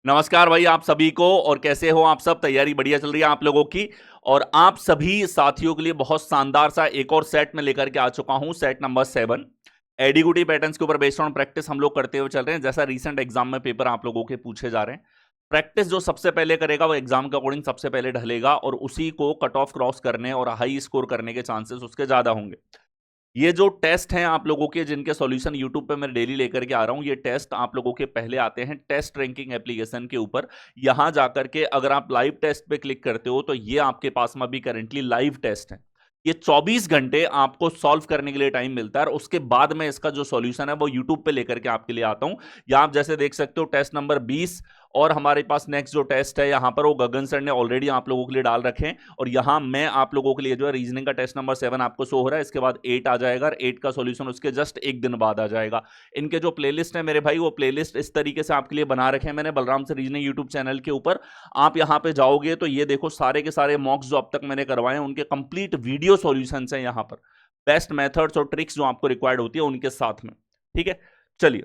नमस्कार भाई आप सभी को। और कैसे हो आप सब? तैयारी बढ़िया चल रही है आप लोगों की। और आप सभी साथियों के लिए बहुत शानदार सा एक और सेट में लेकर के आ चुका हूं, सेट नंबर 7। एडीगुटी पैटर्न्स के ऊपर बेस्ड ऑन प्रैक्टिस हम लोग करते हुए चल रहे हैं, जैसा रीसेंट एग्जाम में पेपर आप लोगों के पूछे जा रहे हैं। प्रैक्टिस जो सबसे पहले करेगा वो एग्जाम के अकॉर्डिंग सबसे पहले ढलेगा, और उसी को कट ऑफ क्रॉस करने और हाई स्कोर करने के चांसेस उसके ज्यादा होंगे। ये जो टेस्ट हैं आप लोगों के, जिनके सॉल्यूशन यूट्यूब पे मैं डेली लेकर के आ रहा हूं, ये टेस्ट आप लोगों के पहले आते हैं टेस्ट रैंकिंग एप्लीकेशन के ऊपर। यहां जाकर के अगर आप लाइव टेस्ट पे क्लिक करते हो तो ये आपके पास में भी करेंटली लाइव टेस्ट है। ये 24 घंटे आपको सॉल्व करने के लिए टाइम मिलता है, और उसके बाद में इसका जो सॉल्यूशन है वो यूट्यूब पे लेकर के आपके लिए आता हूं। यहां आप जैसे देख सकते हो टेस्ट नंबर 20, और हमारे पास नेक्स्ट जो टेस्ट है यहां पर वो गगन सर ने ऑलरेडी आप लोगों के लिए डाल रखे हैं। और यहां मैं आप लोगों के लिए जो है रीजनिंग का टेस्ट नंबर 7 आपको शो हो रहा है, इसके बाद 8 आ जाएगा, 8 का सॉल्यूशन उसके जस्ट एक दिन बाद आ जाएगा। इनके जो प्लेलिस्ट है मेरे भाई, वो प्लेलिस्ट इस तरीके से आपके लिए बना रखे हैं मैंने बलराम से रीजनिंग यूट्यूब चैनल के ऊपर। आप यहां पे जाओगे तो ये देखो सारे के सारे मॉक्स जो अब तक मैंने करवाए हैं उनके कंप्लीट वीडियो सॉल्यूशन है यहां पर, बेस्ट मेथड्स और ट्रिक्स जो आपको रिक्वायर्ड होती है उनके साथ में। ठीक है, चलिए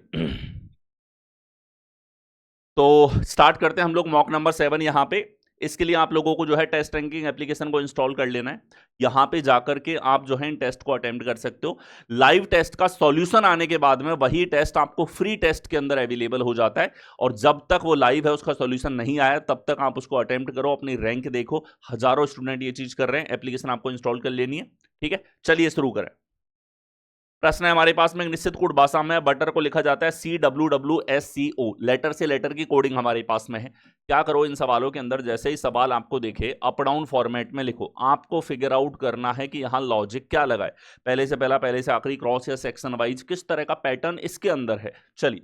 तो स्टार्ट करते हैं हम लोग मॉक नंबर 7 यहां पे। इसके लिए आप लोगों को जो है टेस्ट रैंकिंग एप्लीकेशन को इंस्टॉल कर लेना है। यहां पे जाकर के आप जो है इन टेस्ट को अटेम्प्ट कर सकते हो। लाइव टेस्ट का सॉल्यूशन आने के बाद में वही टेस्ट आपको फ्री टेस्ट के अंदर अवेलेबल हो जाता है, और जब तक वो लाइव है उसका सॉल्यूशन नहीं आया तब तक आप उसको अटेम्प्ट करो, अपनी रैंक देखो। हजारों स्टूडेंट ये चीज कर रहे हैं, एप्लीकेशन आपको इंस्टॉल कर लेनी है। ठीक है, चलिए शुरू करें। प्रश्न है हमारे पास में, एक निश्चित कोड भाषा में बटर को लिखा जाता है CWWSCO। लेटर से लेटर की कोडिंग हमारे पास में है। क्या करो इन सवालों के अंदर, जैसे ही सवाल आपको देखे अप डाउन फॉर्मेट में लिखो। आपको फिगर आउट करना है कि यहां लॉजिक क्या लगाए, पहले से पहला, पहले से आखिरी, क्रॉस या सेक्शन वाइज, किस तरह का पैटर्न इसके अंदर है। चलिए,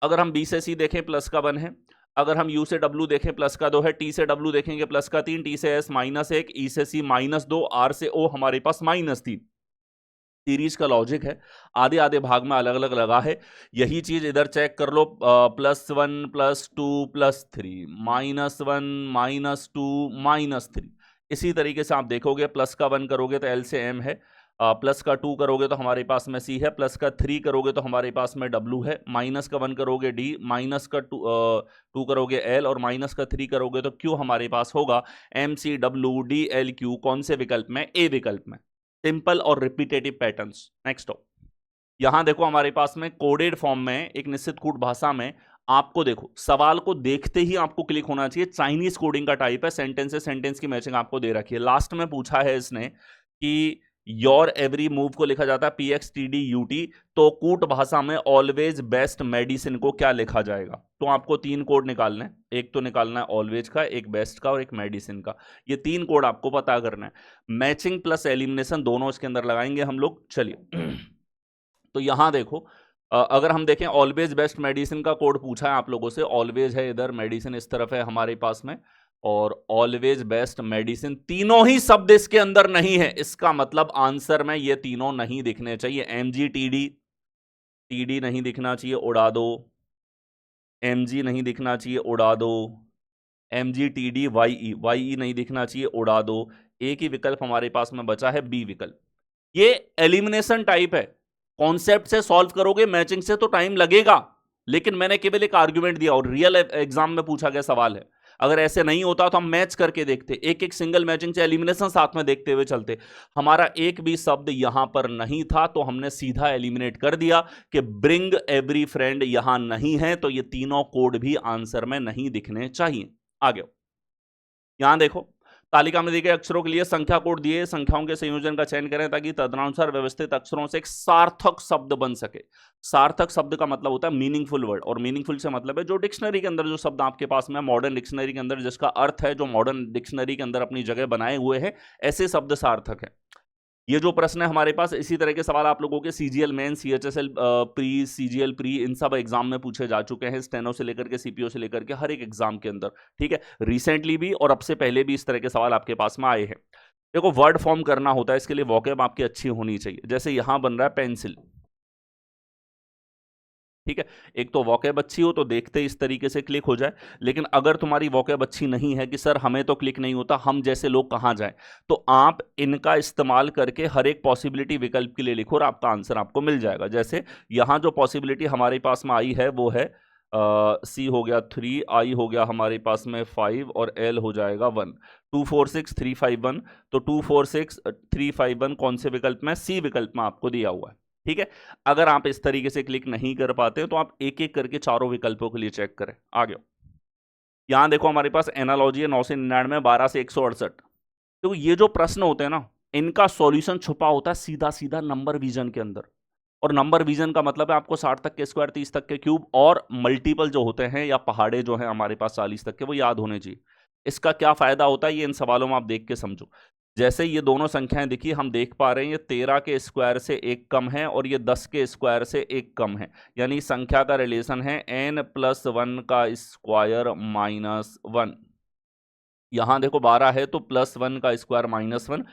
अगर हम B से C देखें प्लस का 1 है, अगर हम U से W देखें प्लस का 2 है, T से W देखेंगे प्लस का 3, T से S -1, E से C -2, R से O हमारे पास -3। सीरीज का लॉजिक है, आधे आधे भाग में अलग अलग लगा है। यही चीज इधर चेक कर लो, +1 +2 +3 -1 -2 -3। इसी तरीके से आप देखोगे, प्लस का 1 करोगे तो L से M है, प्लस का 2 करोगे तो हमारे पास में C है, प्लस का 3 करोगे तो हमारे पास में W है, माइनस का 1 करोगे D, माइनस का 2 करोगे L, और माइनस का 3 करोगे तो Q हमारे पास होगा MCWDLQ। कौन से विकल्प में? A विकल्प में। सिंपल और रिपीटेटिव पैटर्न्स। नेक्स्ट हो, यहां देखो हमारे पास में कोडेड फॉर्म में एक निश्चित कूट भाषा में, आपको देखो सवाल को देखते ही आपको क्लिक होना चाहिए। चाइनीज कोडिंग का टाइप है, सेंटेंस से सेंटेंस की मैचिंग आपको दे रखी है। लास्ट में पूछा है इसने कि योर एवरी मूव को लिखा जाता है PXTDUT, तो कूट भाषा में ऑलवेज बेस्ट मेडिसिन को क्या लिखा जाएगा? तो आपको 3 कोड निकालना है, एक तो निकालना है ऑलवेज का, एक बेस्ट का, और एक मेडिसिन का। ये 3 कोड आपको पता करना है। मैचिंग प्लस एलिमिनेशन दोनों इसके अंदर लगाएंगे हम लोग। चलिए तो यहां देखो, अगर हम देखें ऑलवेज बेस्ट मेडिसिन का कोड पूछा है आप लोगों से। ऑलवेज है इधर, मेडिसिन इस तरफ है हमारे पास में, और ऑलवेज बेस्ट मेडिसिन तीनों ही शब्द इसके अंदर नहीं है। इसका मतलब आंसर में ये तीनों नहीं दिखने चाहिए। MGTD नहीं दिखना चाहिए, उड़ा दो। MG नहीं दिखना चाहिए, उड़ा दो। MGTDYE नहीं दिखना चाहिए, उड़ा दो। एक ही विकल्प हमारे पास में बचा है, B विकल्प। ये एलिमिनेशन टाइप है, कॉन्सेप्ट से सॉल्व करोगे, मैचिंग से तो टाइम लगेगा, लेकिन मैंने केवल एक आर्गुमेंट दिया और रियल एग्जाम में पूछा गया सवाल है। अगर ऐसे नहीं होता तो हम मैच करके देखते, एक एक सिंगल मैचिंग से एलिमिनेशन साथ में देखते हुए चलते। हमारा एक भी शब्द यहां पर नहीं था, तो हमने सीधा एलिमिनेट कर दिया कि ब्रिंग एवरी फ्रेंड यहां नहीं है, तो ये तीनों कोड भी आंसर में नहीं दिखने चाहिए। आगे यहां देखो, तालिका में दिए गए अक्षरों के लिए संख्या कोड दिए, संख्याओं के संयोजन का चयन करें ताकि तदनुसार व्यवस्थित अक्षरों से एक सार्थक शब्द बन सके। सार्थक शब्द का मतलब होता है मीनिंगफुल वर्ड, और मीनिंगफुल से मतलब है जो डिक्शनरी के अंदर जो शब्द आपके पास में, मॉडर्न डिक्शनरी के अंदर जिसका अर्थ है, जो मॉडर्न डिक्शनरी के अंदर अपनी जगह बनाए हुए हैं, ऐसे शब्द सार्थक है। ये जो प्रश्न है हमारे पास, इसी तरह के सवाल आप लोगों के CGL main, CHSL pre, CGL pre, इन सब एग्जाम में पूछे जा चुके हैं, स्टेनो से लेकर के CPO से लेकर के हर एक एग्जाम के अंदर। ठीक है, रिसेंटली भी और अब से पहले भी इस तरह के सवाल आपके पास में आए हैं। देखो, वर्ड फॉर्म करना होता है, इसके लिए वोकैब आपकी अच्छी होनी चाहिए। जैसे यहां बन रहा है पेंसिल, ठीक है, एक तो वोकैब अच्छी हो तो देखते इस तरीके से क्लिक हो जाए। लेकिन अगर तुम्हारी वोकैब अच्छी नहीं है कि सर हमें तो क्लिक नहीं होता, हम जैसे लोग कहां जाएं, तो आप इनका इस्तेमाल करके हर एक पॉसिबिलिटी विकल्प के लिए लिखो और आपका आंसर आपको मिल जाएगा। जैसे यहां जो पॉसिबिलिटी हमारे पास में आई है वो है सी हो गया 3, आई हो गया हमारे पास में 5 और एल हो जाएगा 1। 2 4 6 3 5 1, तो 2 4 6 3 5 1 कौन से विकल्प में? सी विकल्प में आपको दिया हुआ है। ठीक है, अगर आप इस तरीके से क्लिक नहीं कर पाते तो आप एक एक करके चारों विकल्पों के लिए चेक करें। आगे यहां देखो हमारे पास एनालॉजी है 999, 12 से 168। तो ये जो प्रश्न होते हैं ना, इनका सॉल्यूशन छुपा होता है सीधा सीधा नंबर विजन के अंदर। और नंबर विजन का मतलब है आपको 60 तक के स्क्वायर, 30 तक के क्यूब और मल्टीपल जो होते हैं या पहाड़े जो हैं हमारे पास 40 तक के, वो याद होने चाहिए। इसका क्या फायदा होता है ये इन सवालों में आप देख के समझो। जैसे ये दोनों संख्याएं देखिए, हम देख पा रहे हैं ये 13 के स्क्वायर से एक कम है और ये 10 के स्क्वायर से एक कम है, यानी संख्या का रिलेशन है n+1 का स्क्वायर -1। यहां देखो 12 है तो +1 का स्क्वायर -1,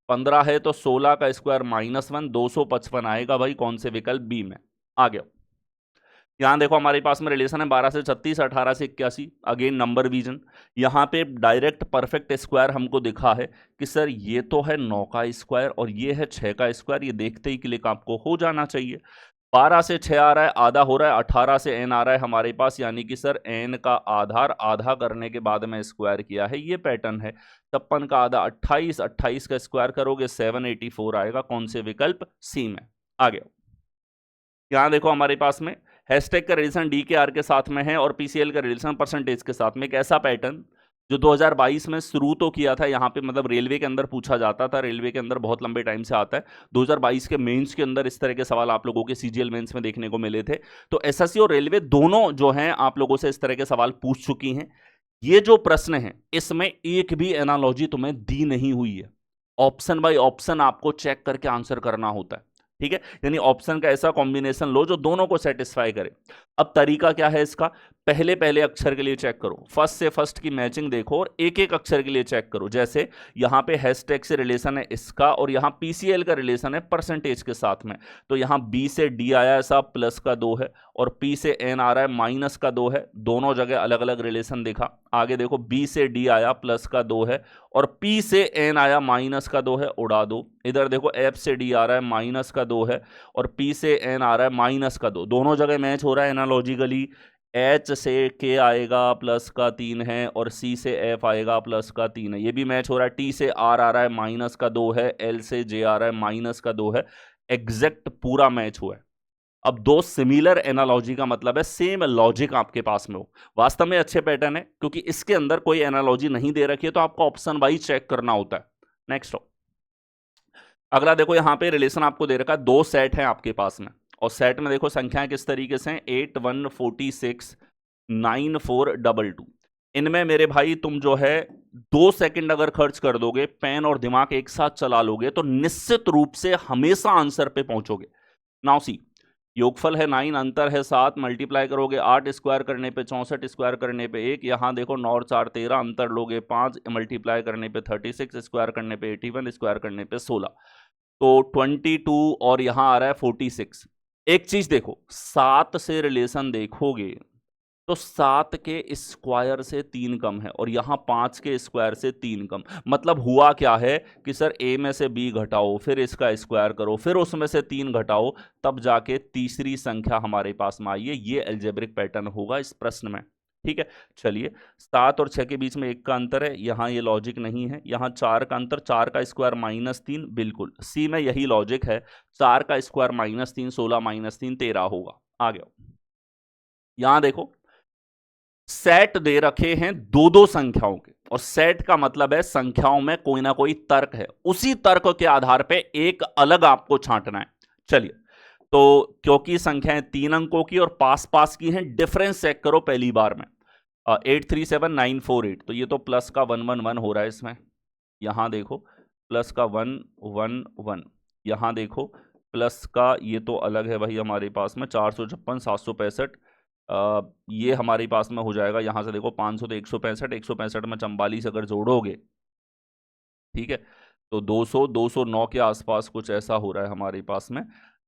15 है तो 16 का स्क्वायर -1, 255 आएगा भाई कौन से विकल्प? बी में। आ गया। यहां देखो हमारे पास में रिलेशन है 12 से 36, 18 से 81, अगेन नंबर विजन। यहां पे डायरेक्ट परफेक्ट स्क्वायर हमको दिखा है कि सर ये तो है 9 का स्क्वायर और ये है 6 का स्क्वायर, ये देखते ही क्लिक आपको हो जाना चाहिए। 12 से 6 आ रहा है, आधा हो रहा है, 18 से n आ रहा है हमारे पास, यानी कि सर n का आधार आधा करने के बाद में स्क्वायर किया है, ये पैटर्न है। 56 का आधा 28, 28 का स्क्वायर करोगे 784 आएगा कौन से विकल्प? सी में। आ गया। यहां देखो हमारे पास में हैशटैग का रिलेशन डी के आर के साथ में है और पीसीएल का रिलेशन परसेंटेज के साथ में। एक ऐसा पैटर्न जो 2022 में शुरू तो किया था यहाँ पे, मतलब रेलवे के अंदर पूछा जाता था, रेलवे के अंदर बहुत लंबे टाइम से आता है। 2022 के मेंस के अंदर इस तरह के सवाल आप लोगों के सीजीएल मेंस में देखने को मिले थे। तो एसएससी और रेलवे दोनों जो हैं आप लोगों से इस तरह के सवाल पूछ चुकी हैं। ये जो प्रश्न है इसमें एक भी एनालॉजी तुम्हें दी नहीं हुई है, ऑप्शन बाय ऑप्शन आपको चेक करके आंसर करना होता है। ठीक है, यानी ऑप्शन का ऐसा कॉम्बिनेशन लो जो दोनों को सेटिस्फाई करे। अब तरीका क्या है इसका? पहले पहले अक्षर के लिए चेक करो, फर्स्ट से फर्स्ट की मैचिंग देखो और एक एक अक्षर के लिए चेक करो। जैसे यहां पे हैशटैग से रिलेशन है इसका और यहां पीसीएल का रिलेशन है परसेंटेज के साथ में, तो यहां बी से डी आया है साहब प्लस का 2 है और पी से एन आ रहा है माइनस का 2 है, दोनों जगह अलग अलग रिलेशन देखा। आगे देखो बी से डी आया प्लस का 2 है और पी से एन आया माइनस का 2 है, उड़ा दो। इधर देखो एफ से डी आ रहा है माइनस का 2 है और पी से एन आ रहा है माइनस का 2, दोनों जगह मैच हो रहा है एनालॉजिकली। एच से के आएगा प्लस का 3 है और सी से एफ आएगा प्लस का 3 है, ये भी मैच हो रहा है। टी से आर आ रहा है माइनस का 2 है, एल से जे आ रहा है माइनस का 2 है, एग्जैक्ट पूरा मैच हुआ है। अब दो सिमिलर एनालॉजी का मतलब है सेम लॉजिक आपके पास में हो। वास्तव में अच्छे पैटर्न है क्योंकि इसके अंदर कोई एनालॉजी नहीं दे रखी है, तो आपको ऑप्शन वाइज चेक करना होता है। नेक्स्ट अगला देखो, यहां पे रिलेशन आपको दे रखा है, दो सेट है आपके पास में और सेट में देखो संख्याएं किस तरीके से हैं, 8 1 46 9 4 2 2। इनमें मेरे भाई तुम जो है 2 सेकंड अगर खर्च कर दोगे, पेन और दिमाग एक साथ चला लोगे, तो निश्चित रूप से हमेशा आंसर पे पहुंचोगे। नाउ सी, योगफल है 9, अंतर है 7, मल्टीप्लाई करोगे 8 स्क्वायर करने पे 64, स्क्वायर करने पे 1, यहां देखो 9 और 4 13, अंतर लोगे 5, मल्टीप्लाई करने पे 36, स्क्वायर करने पे 81, स्क्वायर करने पे 16, तो 22 और यहां आ रहा है 46। एक चीज देखो, 7 से रिलेशन देखोगे तो 7 के स्क्वायर से 3 कम है और यहां 5 के स्क्वायर से 3 कम, मतलब हुआ क्या है कि सर ए में से बी घटाओ, फिर इसका स्क्वायर करो, फिर उसमें से 3 घटाओ, तब जाके तीसरी संख्या हमारे पास में आई है। ये अलजेब्रिक पैटर्न होगा इस प्रश्न में। ठीक है, चलिए 7 और 6 के बीच में 1 का अंतर है, यहां ये लॉजिक नहीं है। यहां 4 का अंतर, 4 का स्क्वायर -3, बिल्कुल सी में यही लॉजिक है, 4 का स्क्वायर -3, 16 -3 13 होगा। आ गया। यहां देखो सेट दे रखे हैं दो दो संख्याओं के, और सेट का मतलब है संख्याओं में कोई ना कोई तर्क है, उसी तर्क के आधार पे एक अलग आपको छांटना है। चलिए, तो क्योंकि संख्याएं 3 अंकों की और पास पास की हैं, डिफरेंस चेक करो पहली बार में, 837948, तो ये तो प्लस का 111 हो रहा है इसमें। यहां देखो प्लस का 111, यहां देखो प्लस का, ये तो अलग है भाई हमारे पास में 456 765, ये हमारे पास में हो जाएगा। यहां से देखो 500 तो 165, 165 में 44 अगर जोड़ोगे, ठीक है, तो 200 209 के आसपास कुछ ऐसा हो रहा है हमारे पास में।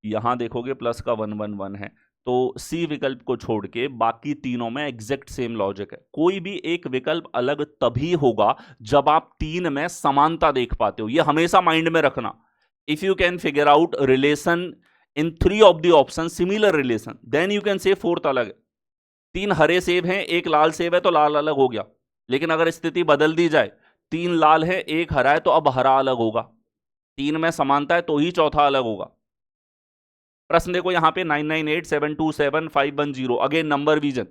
यहां देखोगे प्लस का 111 है, तो सी विकल्प को छोड़ के बाकी तीनों में एग्जैक्ट सेम लॉजिक है। कोई भी एक विकल्प अलग तभी होगा जब आप तीन में समानता देख पाते हो, ये हमेशा माइंड में रखना। If you can figure out relation in 3 of the option similar relation, then you can say fourth अलग है। 3 हरे सेब हैं, 1 लाल सेब है, तो लाल अलग हो गया। लेकिन अगर स्थिति बदल दी जाए, 3 लाल है, 1 हरा है, तो अब हरा अलग होगा। 3 में समानता है तो ही चौथा अलग होगा। प्रश्न देखो यहां पे 9987275110, अगेन नंबर विजन।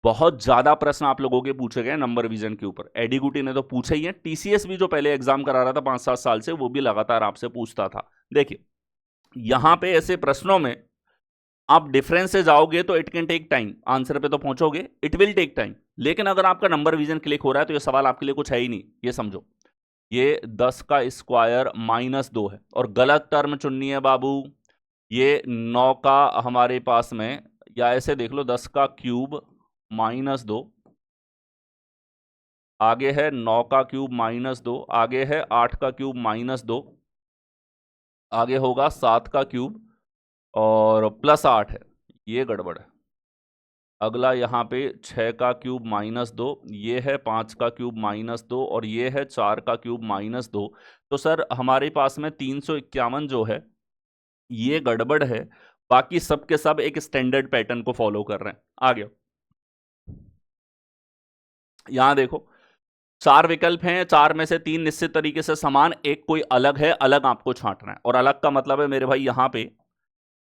बहुत ज्यादा प्रश्न आप लोगों के पूछे गए नंबर विजन के ऊपर। एडीगुटी ने तो पूछे ही है, टीसीएस भी जो पहले एग्जाम करा रहा था 5-7 साल से, वो भी लगातार आपसे पूछता था। देखिए यहां पे ऐसे प्रश्नों में आप डिफरेंस से जाओगे तो it can take time, answer पे तो पहुंचोगे, इट विल टेक टाइम। लेकिन अगर आपका नंबर विजन क्लिक हो रहा है तो ये सवाल आपके लिए कुछ है ही नहीं, ये समझो। ये 10 का स्क्वायर -2 है, और गलत टर्म चुननी है बाबू। ये 9 का हमारे पास में, या ऐसे देख लो 10 का क्यूब -2, आगे है 9 का क्यूब -2, आगे है 8 का क्यूब -2, आगे होगा 7 का क्यूब और +8 है, ये गड़बड़ है। अगला यहाँ पे 6 का क्यूब -2, ये है 5 का क्यूब -2, और ये है 4 का क्यूब -2। तो सर हमारे पास में 351 जो है ये गड़बड़ है, बाकी सब के सब एक स्टैंडर्ड पैटर्न को फॉलो कर रहे हैं। आ गया, यहां देखो 4 विकल्प हैं, 4 में से 3 निश्चित तरीके से समान, एक कोई अलग है, अलग आपको छांटना है। और अलग का मतलब है मेरे भाई यहां पे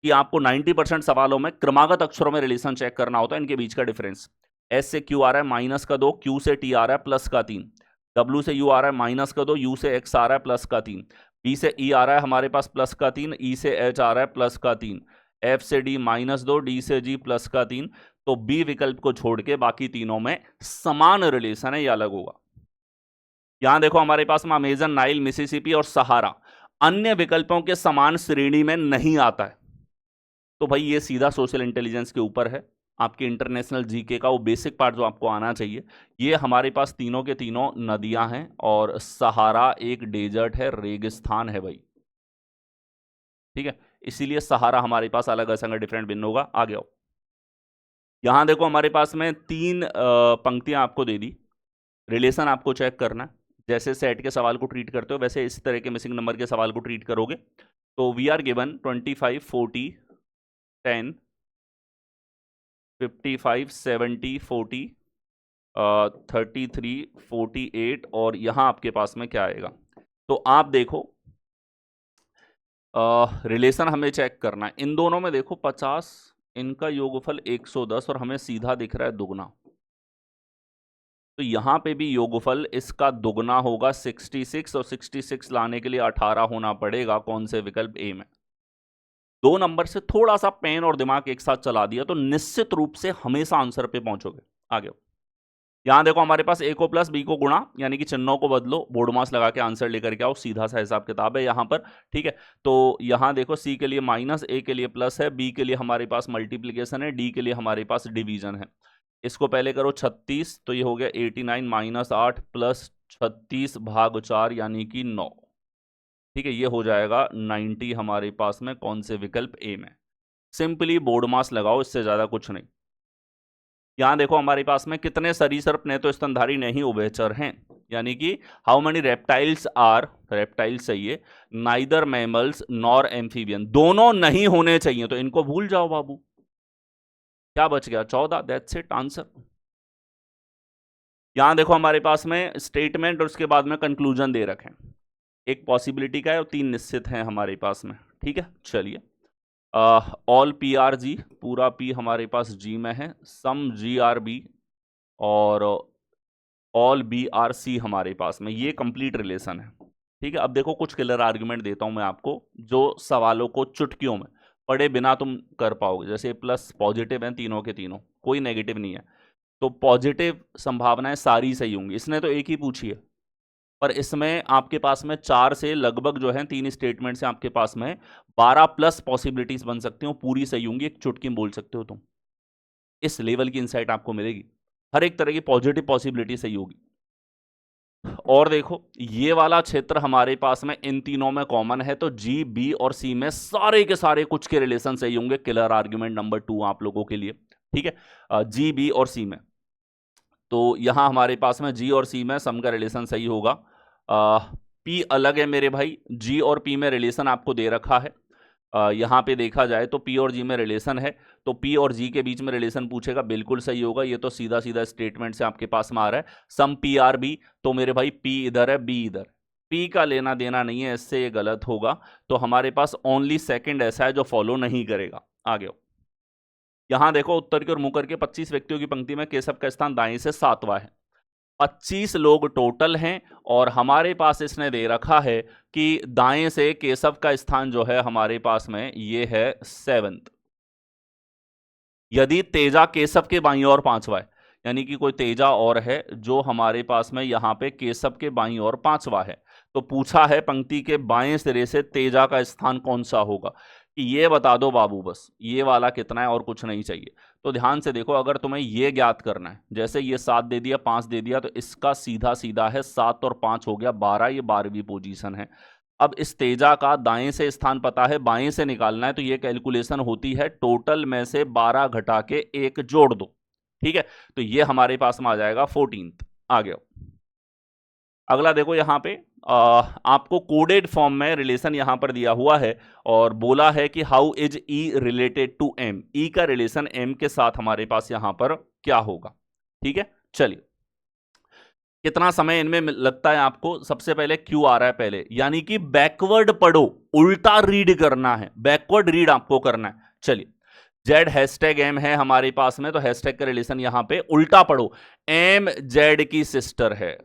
कि आपको 90% सवालों में क्रमागत अक्षरों में रिलेशन चेक करना होता है, इनके बीच का डिफरेंस। एस से क्यू आ रहा है -2, क्यू से टी आ रहा है +3, डब्ल्यू से यू आ रहा है -2, यू से एक्स आ रहा है +3, बी से ई आ रहा है हमारे पास +3, ई से एच आ रहा है +3, एफ से डी -2, डी से जी +3। तो बी विकल्प को छोड़ के बाकी तीनों में समान रिलेशन है, यह अलग होगा। यहां देखो हमारे पास में अमेजन, नाइल, मिसिसिपी और सहारा अन्य विकल्पों के समान श्रेणी में नहीं आता है। तो भाई ये सीधा सोशल इंटेलिजेंस के ऊपर है, आपके इंटरनेशनल जीके का वो बेसिक पार्ट जो आपको आना चाहिए। ये हमारे पास तीनों के तीनों नदियां हैं, और सहारा एक डेजर्ट है, रेगिस्तान है भाई, ठीक है। इसीलिए सहारा हमारे पास अलग असंग डिफरेंट भिन्न होगा। आ गया, यहां देखो हमारे पास में 3 पंक्तियां आपको दे दी, रिलेशन आपको चेक करना है। जैसे सेट के सवाल को ट्रीट करते हो वैसे इस तरह के मिसिंग नंबर के सवाल को ट्रीट करोगे। तो वी आर गिवन 25, 40, 10, 55, 70, 40, 33, 48, और यहां आपके पास में क्या आएगा। तो आप देखो रिलेशन हमें चेक करना है। इन दोनों में देखो 50, इनका योगफल 110, और हमें सीधा दिख रहा है दुगना। तो यहां पे भी योगफल इसका दुगना होगा 66, और 66 लाने के लिए 18 होना पड़ेगा। कौन से विकल्प ए में। 2 नंबर से थोड़ा सा पेन और दिमाग एक साथ चला दिया तो निश्चित रूप से हमेशा आंसर पे पहुंचोगे। आगे यहां देखो हमारे पास ए को प्लस बी को गुणा, यानी कि चिन्हों को बदलो, बोर्ड मास लगा के आंसर लेकर के आओ, सीधा सा हिसाब किताब है यहां पर, ठीक है। तो यहां देखो सी के लिए माइनस, ए के लिए प्लस है, बी के लिए हमारे पास मल्टीप्लीकेशन है, डी के लिए हमारे पास डिवीजन है। इसको पहले करो 36, तो ये हो गया 89 -8 प्लस 36/4 यानी कि 9, ठीक है। ये हो जाएगा 90 हमारे पास में कौन से विकल्प ए में। सिंपली बोर्ड मास लगाओ, इससे ज्यादा कुछ नहीं। यहां देखो हमारे पास में कितने सरीसृप ने तो स्तनधारी नहीं उभयचर हैं, यानी कि how many reptiles are, reptiles चाहिए, नाइदर मैमल्स नॉर एम्फीबियन, दोनों नहीं होने चाहिए, तो इनको भूल जाओ बाबू। क्या बच गया 14, दैट्स इट आंसर। यहां देखो हमारे पास में स्टेटमेंट और उसके बाद में कंक्लूजन दे रखे हैं। एक पॉसिबिलिटी का है और 3 निश्चित हैं हमारे पास में, ठीक है। चलिए ऑल पी आर जी, पूरा पी हमारे पास जी में है, सम जी आर बी, और ऑल बी आर सी हमारे पास में, ये कंप्लीट रिलेशन है, ठीक है। अब देखो कुछ क्लियर आर्गुमेंट देता हूं मैं आपको, जो सवालों को चुटकियों में पढ़े बिना तुम कर पाओगे। जैसे प्लस पॉजिटिव है तीनों के तीनों, कोई नेगेटिव नहीं है, तो पॉजिटिव संभावनाएं सारी सही होंगी। इसने तो एक ही पूछी है, पर इसमें आपके पास में 4 से लगभग जो है 3 स्टेटमेंट से आपके पास में 12+ पॉसिबिलिटीज बन सकती हो, पूरी सही होंगी, एक चुटकी में बोल सकते हो तुम। इस लेवल की इंसाइट आपको मिलेगी, हर एक तरह की पॉजिटिव पॉसिबिलिटी सही होगी। और देखो ये वाला क्षेत्र हमारे पास में इन तीनों में कॉमन है, तो जी, बी और सी में सारे के सारे कुछ के रिलेशन सही होंगे। क्लियर आर्ग्यूमेंट नंबर 2 आप लोगों के लिए, ठीक है। जी, बी और सी में, तो यहां हमारे पास में जी और सी में सम का रिलेशन सही होगा। पी अलग है मेरे भाई, जी और पी में रिलेशन आपको दे रखा है, यहाँ पे देखा जाए तो पी और जी में रिलेशन है, तो पी और जी के बीच में रिलेशन पूछेगा, बिल्कुल सही होगा, ये तो सीधा सीधा स्टेटमेंट से आपके पास में आ रहा है। सम पी आर बी, तो मेरे भाई पी इधर है, बी इधर, पी का लेना देना नहीं है, इससे ये गलत होगा। तो हमारे पास ओनली सेकंड ऐसा है जो फॉलो नहीं करेगा। आगे यहां देखो, उत्तर की ओर मुंह करके 25 व्यक्तियों की पंक्ति में केशव का स्थान दाएं से 7वां है। 25 लोग टोटल हैं और हमारे पास इसने दे रखा है कि दाएं से केशव का स्थान जो है हमारे पास में ये है 7th। यदि तेजा केशव के बाईं ओर 5वां है, यानी कि कोई तेजा और है जो हमारे पास में यहां पे केशव के बाईं ओर 5वां है, तो पूछा है पंक्ति के बाएं सिरे से तेजा का स्थान कौन सा होगा, कि ये बता दो बाबू, बस ये वाला कितना है और कुछ नहीं चाहिए। तो ध्यान से देखो, अगर तुम्हें ये ज्ञात करना है, जैसे ये 7 दे दिया, 5 दे दिया, तो इसका सीधा सीधा है 7 और 5 हो गया 12, ये 12वीं पोजीशन है। अब इस तेजा का दाएं से स्थान पता है, बाएं से निकालना है, तो ये कैलकुलेशन होती है टोटल में से 12 घटा के 1 जोड़ दो, ठीक है, तो ये हमारे पास में आ जाएगा 14th। आ गया। अगला देखो यहां पे आपको कोडेड फॉर्म में रिलेशन यहां पर दिया हुआ है और बोला है कि how is E related to M, E का रिलेशन एम के साथ हमारे पास यहां पर क्या होगा। ठीक है, चलिए, कितना समय इनमें लगता है आपको, सबसे पहले क्यू आ रहा है पहले, यानी कि बैकवर्ड पढ़ो, उल्टा रीड करना है, बैकवर्ड रीड आपको करना है। चलिए, जेड हैशटैग एम है हमारे पास में, तो हैशटैग का रिलेशन यहां पे उल्टा पढ़ो, एम जेड की सिस्टर है।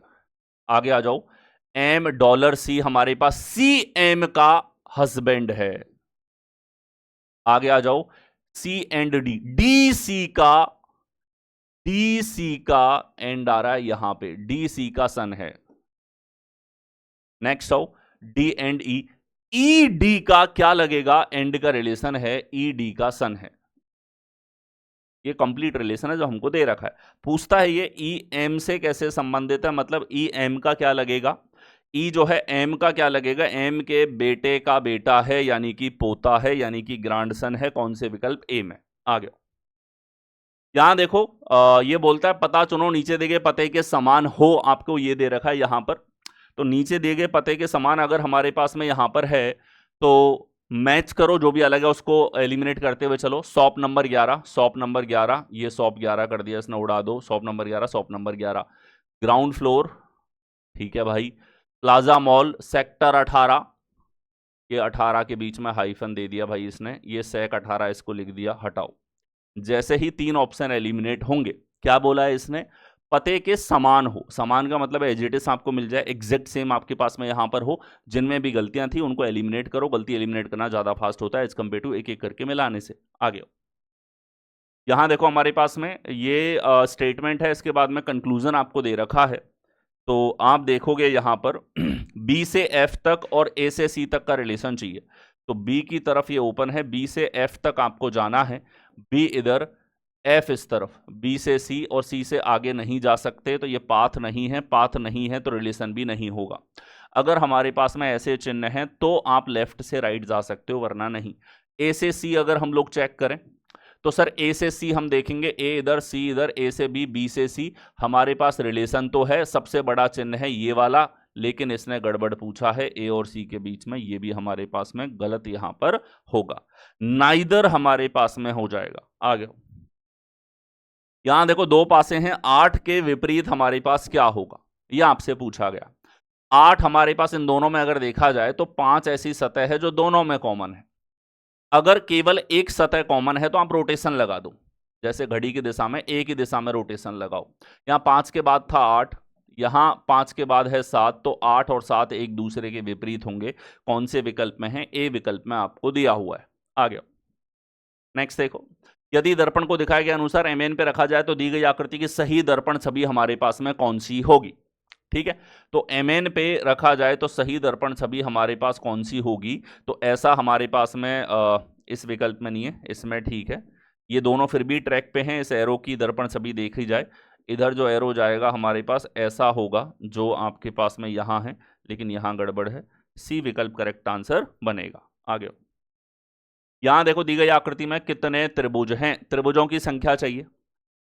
आगे आ जाओ, एम डॉलर सी हमारे पास सी एम का हस्बैंड है। आगे आ जाओ, सी एंड डी, डी सी का एंड आ रहा है यहां पे, डी सी का सन है। नेक्स्ट आओ, डी एंड ई डी का क्या लगेगा, एंड का रिलेशन है, ई डी का सन है। ये कंप्लीट रिलेशन है जो हमको दे रखा है। पूछता है ये ई एम से कैसे संबंधित है, मतलब ई एम का क्या लगेगा, ई जो है एम का क्या लगेगा, एम के बेटे का बेटा है, यानी कि पोता है, यानी कि ग्रांडसन है। कौन से विकल्प, ए में। आ गया। यहां देखो ये बोलता है पता चुनो नीचे दिए गए पते के समान हो, आपको ये दे रखा है यहां पर, तो नीचे दिए गए पते के समान अगर हमारे पास में यहां पर है तो मैच करो, जो भी अलग है उसको एलिमिनेट करते हुए चलो। शॉप नंबर 11, शॉप नंबर 11, ये शॉप 11 कर दिया इसने, उड़ा दो, shop number 11, shop number 11, ground floor, ठीक है भाई, प्लाजा मॉल, सेक्टर 18, ये 18 के बीच में हाइफन दे दिया भाई इसने, ये सेक 18 इसको लिख दिया, हटाओ। जैसे ही 3 ऑप्शन एलिमिनेट होंगे, क्या बोला है इसने, पते के समान हो, समान का मतलब एजिटिस आपको मिल जाए, एग्जैक्ट सेम आपके पास में यहां पर हो, जिनमें भी गलतियां थी उनको एलिमिनेट करो, गलती एलिमिनेट करना ज्यादा फास्ट होता है एज कंपेयर टू एक एक करके मिलाने से। आगे यहां देखो हमारे पास में ये स्टेटमेंट है, इसके बाद में कंक्लूजन आपको दे रखा है, तो आप देखोगे यहां पर बी से एफ तक और ए से सी तक का रिलेशन चाहिए, तो बी की तरफ ये ओपन है, बी से एफ तक आपको जाना है, बी इधर, एफ इस तरफ, बी से सी और सी से आगे नहीं जा सकते, तो ये पाथ नहीं है, पाथ नहीं है तो रिलेशन भी नहीं होगा। अगर हमारे पास में ऐसे चिन्ह हैं तो आप लेफ्ट से राइट जा सकते हो, वरना नहीं। ए से सी अगर हम लोग चेक करें तो सर ए से सी हम देखेंगे, ए इधर, सी इधर, ए से बी, बी से सी, हमारे पास रिलेशन तो है, सबसे बड़ा चिन्ह है ये वाला, लेकिन इसने गड़बड़ पूछा है ए और सी के बीच में, ये भी हमारे पास में गलत यहां पर होगा, नाइदर हमारे पास में हो जाएगा। आगे यहां देखो 2 पासे हैं, 8 के विपरीत हमारे पास क्या होगा, यह आपसे पूछा गया। 8 हमारे पास इन दोनों में अगर देखा जाए तो 5 ऐसी सतह है जो दोनों में कॉमन है। अगर केवल एक सतह कॉमन है तो आप रोटेशन लगा दो, जैसे घड़ी की दिशा में एक ही दिशा में रोटेशन लगाओ। यहां 5 के बाद था 8, यहां 5 के बाद है 7, तो 8 और 7 एक दूसरे के विपरीत होंगे। कौन से विकल्प में है, ए विकल्प में आपको दिया हुआ है। आ गया। नेक्स्ट देखो, यदि दर्पण को दिखाए गए अनुसार एमएन पे रखा जाए तो दी गई आकृति की सही दर्पण छवि हमारे पास में कौन सी होगी। ठीक है, तो एमएन पे रखा जाए तो सही दर्पण छवि हमारे पास कौन सी होगी, तो ऐसा हमारे पास में इस विकल्प में नहीं है, इसमें ठीक है, ये दोनों फिर भी ट्रैक पे हैं, इस एरो की दर्पण छवि देखी जाए, इधर जो एरो जाएगा हमारे पास ऐसा होगा जो आपके पास में यहां है, लेकिन यहां गड़बड़ है, सी विकल्प करेक्ट आंसर बनेगा। आगे यहां देखो दी गई आकृति में कितने त्रिभुज हैं, त्रिभुजों की संख्या चाहिए।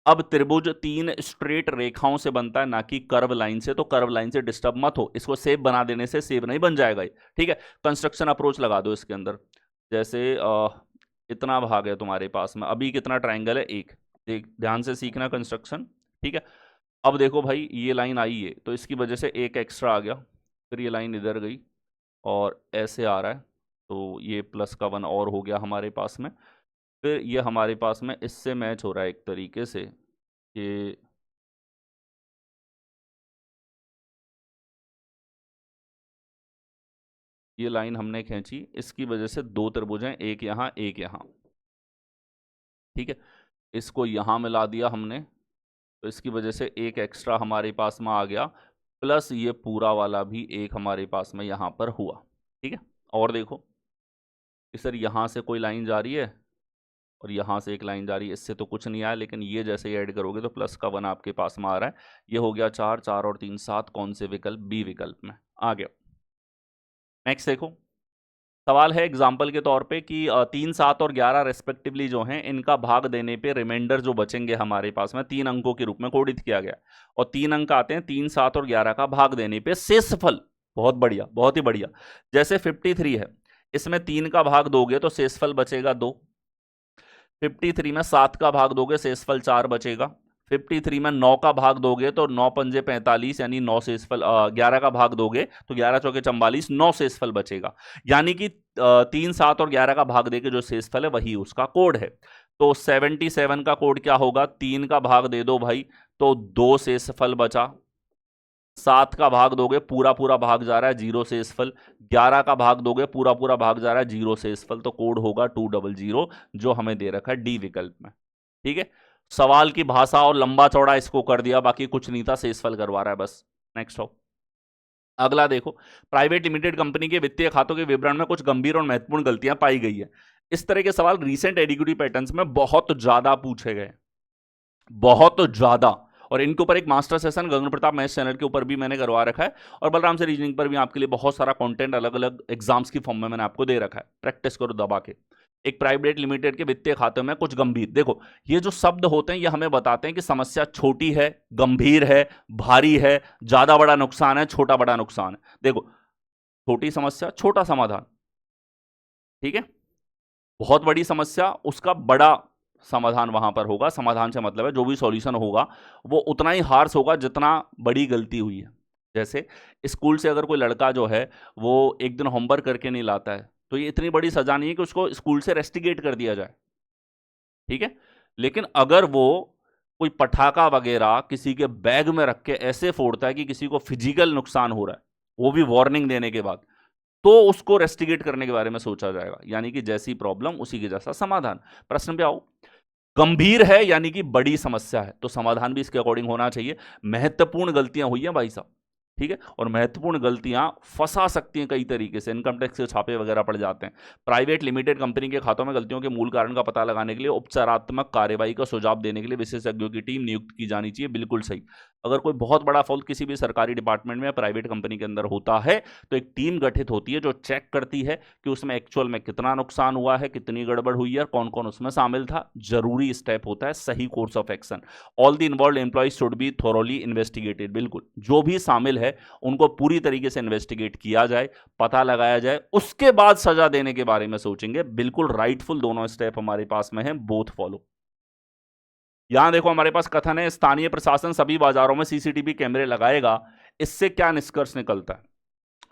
अब त्रिभुज 3 स्ट्रेट रेखाओं से बनता है, ना कि कर्व लाइन से, तो कर्व लाइन से डिस्टर्ब मत हो, इसको सेव बना देने से सेव नहीं बन जाएगा। ठीक है, कंस्ट्रक्शन अप्रोच लगा दो इसके अंदर, जैसे इतना भाग है तुम्हारे पास में, अभी कितना ट्रायंगल है, एक। देख ध्यान से सीखना कंस्ट्रक्शन, ठीक है। अब देखो भाई, ये लाइन आई है तो इसकी वजह से एक एक्स्ट्रा आ गया, फिर ये लाइन इधर गई और ऐसे आ रहा है, तो ये प्लस का 1 और हो गया हमारे पास में। फिर ये हमारे पास में इससे मैच हो रहा है एक तरीके से कि ये लाइन हमने खींची, इसकी वजह से दो त्रिभुज हैं, एक यहाँ एक यहाँ, ठीक है। इसको यहाँ मिला दिया हमने, तो इसकी वजह से एक एक्स्ट्रा हमारे पास में आ गया, प्लस ये पूरा वाला भी एक हमारे पास में यहाँ पर हुआ, ठीक है। और देखो कि सर यहाँ से कोई लाइन जा रही है और यहाँ से एक लाइन जा रही है, इससे तो कुछ नहीं आया, लेकिन ये जैसे ही ऐड करोगे तो प्लस का 1 आपके पास में आ रहा है। ये हो गया 4, 4 और 3 7, कौन से विकल्प, बी विकल्प में आ गया। नेक्स्ट देखो, सवाल है एग्जाम्पल के तौर पे कि 3, 7 और 11 रेस्पेक्टिवली जो हैं, इनका भाग देने पे रिमाइंडर जो बचेंगे हमारे पास में 3 अंकों के रूप में कोडित किया गया, और 3 अंक आते हैं 3, 7 और 11 का भाग देने पे शेषफल। बहुत बढ़िया, बहुत ही बढ़िया। जैसे 53 है, इसमें 3 का भाग दोगे तो शेषफल बचेगा 2। 53 में 7 का भाग दोगे शेषफल 4 बचेगा। 53 में 9 का भाग दोगे तो 9 पंजे 45, यानी 9 शेषफल। 11 का भाग दोगे तो 11 चौके 44, 9 शेषफल बचेगा। यानी कि 3, 7 और 11 का भाग देके जो शेषफल है वही उसका कोड है। तो 77 का कोड क्या होगा, 3 का भाग दे दो भाई तो 2 शेषफल बचा। 7 का भाग दोगे पूरा पूरा भाग जा रहा है, 0 शेषफल। 11 का भाग दोगे पूरा पूरा भाग जा रहा है, 0 शेषफल। तो कोड होगा 200, जो हमें दे रखा है डी विकल्प में, ठीक है। सवाल की भाषा और लंबा चौड़ा इसको कर दिया, बाकी कुछ नहीं था, शेषफल करवा रहा है बस। नेक्स्ट हो, अगला देखो, प्राइवेट लिमिटेड कंपनी के वित्तीय खातों के विवरण में कुछ गंभीर और महत्वपूर्ण गलतियां पाई गई है। इस तरह के सवाल रीसेंट एडिक्यूटिव पैटर्न्स में बहुत ज्यादा पूछे गए, बहुत ज्यादा। और इनके ऊपर एक मास्टर सेशन गगन प्रताप मैथ्स चैनल के ऊपर भी मैंने करवा रखा है, और बलराम से रीजनिंग पर भी आपके लिए बहुत सारा कंटेंट अलग अलग एग्जाम्स की फॉर्म में मैंने आपको दे रखा है, प्रैक्टिस करो दबा के। एक प्राइवेट लिमिटेड के वित्तीय खाते में कुछ गंभीर, देखो ये जो शब्द होते हैं ये हमें बताते हैं कि समस्या छोटी है, गंभीर है, भारी है, ज्यादा बड़ा नुकसान है, छोटा बड़ा नुकसान है। देखो, छोटी समस्या छोटा समाधान, ठीक है। बहुत बड़ी समस्या, उसका बड़ा समाधान वहां पर होगा। समाधान से मतलब है जो भी सॉल्यूशन होगा वो उतना ही हार्श होगा जितना बड़ी गलती हुई है। जैसे स्कूल से अगर कोई लड़का जो है वो एक दिन होमवर्क करके नहीं लाता है, तो ये इतनी बड़ी सजा नहीं है कि उसको स्कूल से रेस्टिगेट कर दिया जाए, ठीक है। लेकिन अगर वो कोई पटाखा वगैरह किसी के बैग में रख के ऐसे फोड़ता है कि किसी को फिजिकल नुकसान हो रहा है, वो भी वार्निंग देने के बाद, तो उसको रेस्टिगेट करने के बारे में सोचा जाएगा। यानी कि जैसी प्रॉब्लम उसी के जैसा समाधान। प्रश्न पे आओ, गंभीर है यानी कि बड़ी समस्या है, तो समाधान भी इसके अकॉर्डिंग होना चाहिए। महत्वपूर्ण गलतियां हुई हैं भाई साहब, ठीक है। और महत्वपूर्ण गलतियां फंसा सकती हैं कई तरीके से, इनकम टैक्स के छापे वगैरह पड़ जाते हैं। प्राइवेट लिमिटेड कंपनी के खातों में गलतियों के मूल कारण का पता लगाने के लिए उपचारात्मक कार्यवाही का सुझाव देने के लिए विशेषज्ञों की टीम नियुक्त की जानी चाहिए। बिल्कुल सही। अगर कोई बहुत बड़ा फॉल्ट किसी भी सरकारी डिपार्टमेंट में या प्राइवेट कंपनी के अंदर होता है तो एक टीम गठित होती है जो चेक करती है कि उसमें एक्चुअल में कितना नुकसान हुआ है, कितनी गड़बड़ हुई है, कौन कौन उसमें शामिल था। जरूरी स्टेप होता है सही course of action. All the involve employees should be thoroughly investigated. बिल्कुल, जो भी शामिल है उनको पूरी तरीके से इन्वेस्टिगेट किया जाए, पता लगाया जाए, उसके बाद सजा देने के बारे में सोचेंगे। बिल्कुल राइटफुल दोनों स्टेप हमारे पास में है, बोथ फॉलो। यहां देखो हमारे पास कथन है, स्थानीय प्रशासन सभी बाजारों में सीसीटीवी कैमरे लगाएगा। इससे क्या निष्कर्ष निकलता है?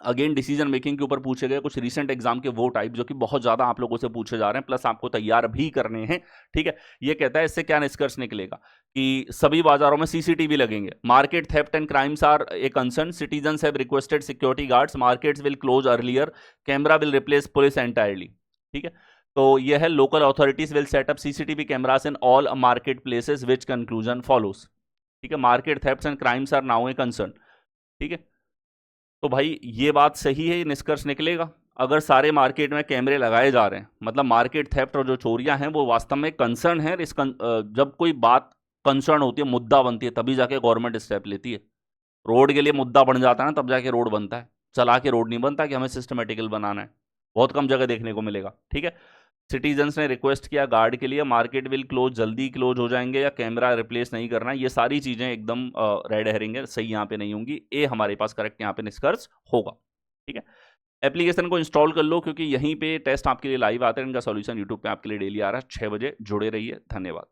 अगेन डिसीजन मेकिंग के ऊपर पूछे गए कुछ रीसेंट एग्जाम के वो टाइप जो कि बहुत ज्यादा आप लोगों से पूछे जा रहे हैं, प्लस आपको तैयार भी करने हैं, ठीक है। ये कहता है इससे क्या निष्कर्ष निकलेगा कि सभी बाजारों में सीसीटीवी लगेंगे। Market theft and crimes are a concern, citizens have requested security guards, markets will close earlier, camera will replace police entirely, ठीक है। तो यह है local authorities will set up CCTV cameras in all market places, which conclusion follows, ठीक है। Market thefts and crimes are now a concern, ठीक है। तो भाई ये बात सही है, निष्कर्ष निकलेगा। अगर सारे मार्केट में कैमरे लगाए जा रहे हैं मतलब मार्केट थेफ्ट और जो चोरियां हैं वो वास्तव में कंसर्न है। जब कोई बात कंसर्न होती है, मुद्दा बनती है, तभी जाके गवर्नमेंट स्टेप लेती है। रोड के लिए मुद्दा बन जाता है ना, तब जाके रोड बनता है। चला के रोड नहीं बनता कि हमें सिस्टमेटिकल बनाना है, बहुत कम जगह देखने को मिलेगा, ठीक है। सिटीजन्स ने रिक्वेस्ट किया गार्ड के लिए, मार्केट विल क्लोज, जल्दी क्लोज हो जाएंगे, या कैमरा रिप्लेस नहीं करना। ये सारी चीजें एकदम रेड हेरिंग है, सही यहाँ पे नहीं होंगी। ए हमारे पास करेक्ट यहाँ पे निष्कर्ष होगा, ठीक है। एप्लीकेशन को इंस्टॉल कर लो, क्योंकि यहीं पे टेस्ट आपके लिए लाइव आते हैं, इनका सॉल्यूशन यूट्यूब पे आपके लिए डेली आ रहा है 6 बजे। जुड़े रहिए, धन्यवाद।